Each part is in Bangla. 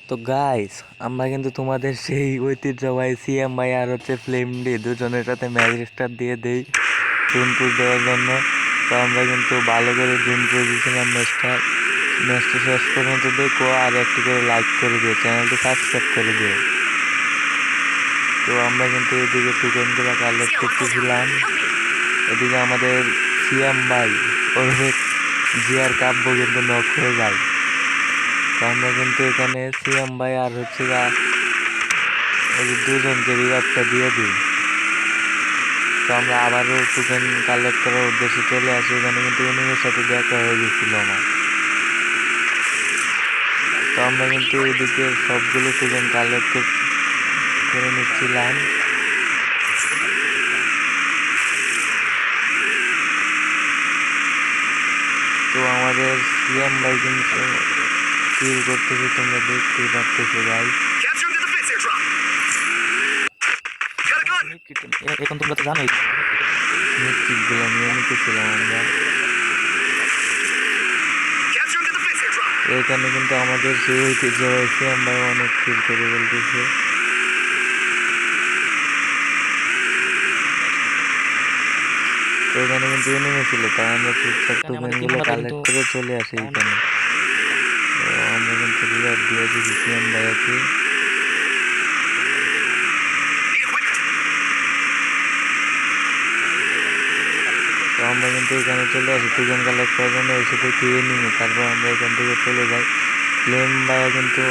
তো গাইস, আমরা কিন্তু তোমাদের সেই ঐতিহ্যবাহী সিএম ভাই আর ফ্লেম ডি দুজনের সাথে ম্যাচ স্টার্ট দিয়ে দেই জুন পুশ দেওয়ার জন্য। তো আমরা কিন্তু ভালো করে জুন পুশ দিয়েছিলাম ম্যাচটা শেষ পর্যন্ত দেখো আর একটি করে লাইক করে দিও, চ্যানেলটি সাবস্ক্রাইব করে দিও। তো আমরা কিন্তু এদিকে টোকেনগুলো কালেক্ট করতেছিলাম, এদিকে আমাদের সিএম ভাই ওরফে জিয়ার কাব্য কিন্তু নক হয়ে যায়। তো আমরা কিন্তু এখানে সিএম ভাই আর ওই দুজনকে রিভাইভটা দিয়ে দিই। তো আমরা আবারও টোকেন কালেক্ট করার উদ্দেশ্যে চলে আসি। এখানে কিন্তু এনিমির সাথে দেখা হয়ে গেছিল আমার। তো আমরা কিন্তু এদিকে সবগুলো টোকেন কালেক্ট করে নিচ্ছিলাম। তো আমাদের সিএম ভাই কিন্তু কিল করতেছে, তোমরা দেখতেই পারতেছো ভাই। এখন তোমরা তো জানোই মিটকিটগুলো নিয়ে নিতেছিলাম আমরা। এখানে কিন্তু আমাদের সেই ঐতিহ্যবাহী সিএম ভাই অনেক কিল করে বলতেছে। তো এখানে কিন্তু এনিমি ছিল, তাই আমরা চুপচাপ টোকেনগুলো কালেক্ট করে চলে আসি এখানে। তো আমরা কিন্তু রিভাইভ দিয়ে দিচ্ছি সিএম ভাইয়াকে। তো আমরা কিন্তু এখানে চলে আসি টোকেন কালেক্ট করার জন্য, এসে দেখি এনিমি। তারপর আমরা এখান থেকে চলে যাই। ফ্লেম ভাইয়া কিন্তু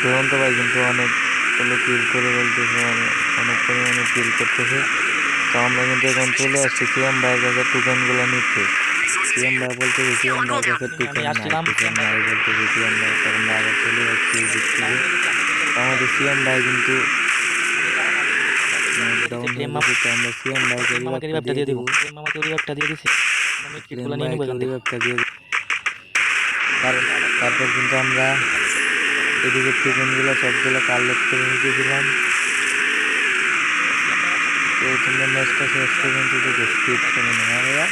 দুরন্ত ভাই কিন্তু অনেকগুলো কিল করে বলতেছে, অনেক পরিমাণে কিল করতেছে। তো আমরা কিন্তু এখন চলে আসছি সিএম ভাইয়ের কাছে টোকেনগুলো নিতে। সিএম ভাই বলতেছে সিএম ভাইয়ের কাছে টোকেন নাই বলতেছে সিএম ভাই। তো আমরা আবার চলে যাচ্ছি এই দিক থেকে। আমাদের সিএম ভাই কিন্তু নকডাউন হয়ে গেছে, তো আমরা সিএম ভাইকে রিভাইভটা দিয়ে দিব। আমাকে রিভাইভটা দিয়ে দিছি, আমি ফ্লেম কিটগুলো নিয়ে নিব ভাইকে এখান থেকে। রিভাইভটা দিয়ে তারপর কিন্তু আমরা এদিকে টোকেনগুলো সবগুলো কালেক্ট করে নিতেছিলাম। তো তোমরা ম্যাচটা শেষ পর্যন্ত দেখো, স্কিপ করে না ভাইয়া।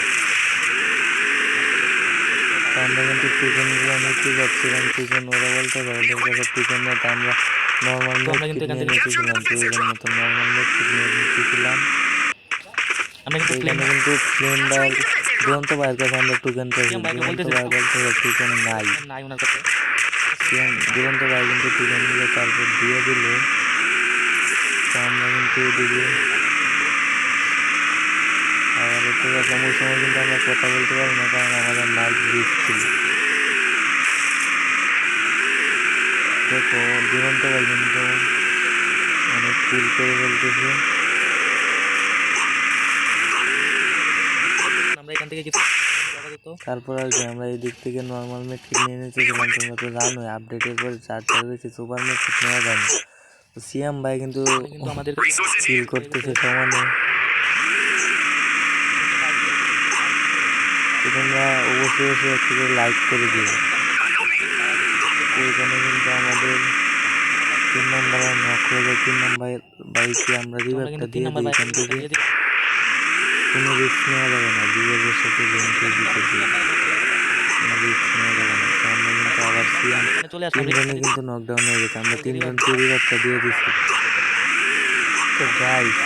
তো আমরা কিন্তু টোকেনগুলো নিতে যাচ্ছিলাম, টোকেন ওরা বলতে ওদের কাছে টোকেন নেই। তো আমরা নর্মাল মেডকিট নিয়ে নিতেছিলাম, প্রয়োজন মতো নর্মাল মেডকিট নিয়ে নিতেছিলাম। তো এখানে কিন্তু ফ্লেম ভাইয়ের দুরন্ত ভাইয়ের কাছে আমরা টোকেন চাইছি, দুরন্ত ভাই বলতে টোকেন নাই। ওনার কাছে দুরন্ত ভাই কিন্তু টোকেনগুলো তারপর দিয়ে দিল। তো আমরা কিন্তু এদিকে আবার একটু দেখলাম, ওই সময় কিন্তু আমরা কথা বলতে পারি না, কারণ আমাদের মাইক ব্রিজ ছিল। দেখো দুরন্ত ভাই কিন্তু অনেক কিল করে বলতেছে। আমরা এখান থেকে কিছু তারপর আর কি আমরা এই দিক থেকে নর্মাল মেট্রিক নিয়ে নিতেছিলাম। তোমরা তো জানোই আপডেটের পরে 4টার বেশি সুপার মেট্রিক নেওয়া যায় না। তো সিএম ভাই কিন্তু আমাদের কিল করতেছে সমানে। তো তোমরা অবশ্যই একটু করে লাইক করে দিও। তো এখানে কিন্তু আমাদের 3 নম্বরে নক হয়ে যায়। 3 নম্বর বাইকে আমরা রিভাইভটা দিয়ে দিই। এখান থেকে কোনো রিস্ক নেওয়া যাবে না, বিজয়ের সাথে গেমকে জিতেছি, কোনো রিস্ক নেওয়া যাবে না। তো আমরা কিন্তু আবার তিনজনে কিন্তু নকডাউন হয়ে গেছে, আমরা তিনজনকে রিভাইভটা দিয়ে দিচ্ছি। তো গাইস,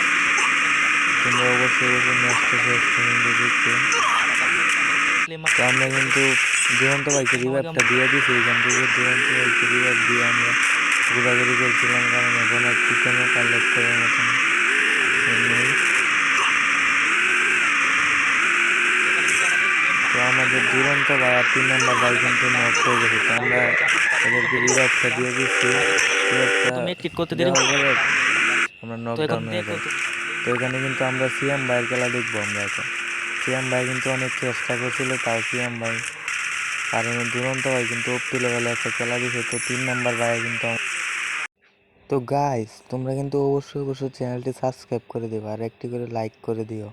তোমরা অবশ্যই ম্যাচটা শেষ পর্যন্ত দেখো। তো আমরা কিন্তু দুরন্ত ভাইকে রিভাইভটা দিয়ে দিচ্ছি। এখান থেকে দুরন্ত ভাইকে রিভাইভ দিয়ে আমরা ঘোরাঘুরি করছিলাম, কারণ এখন আর টোকেনও কালেক্ট করার মতন নেই। তো আমাদের দুরন্ত ভাই আর 3 নম্বর ভাই কিন্তু নক হয়ে গেছে। তো আমরা ওদেরকে রিভাইভটা দিয়ে দিচ্ছি। রিভাইভটা দেওয়ার পরে আমরা নকডাউন হয়ে যাই। তো এখানে কিন্তু আমরা সিএম ভাইয়ের খেলা দেখবো। আমরা এখন সিএম ভাই কিন্তু অনেক চেষ্টা করছিল, তাও সিএম ভাই কারণ দুরন্ত ভাই কিন্তু ওপি লেভেলে একটা খেলা দিছে। তো 3 নম্বর ভাই কিন্তু তো গাইস, তোমরা কিন্তু অবশ্যই চ্যানেলটি সাবস্ক্রাইব করে দিও আর একটি করে লাইক করে দিও।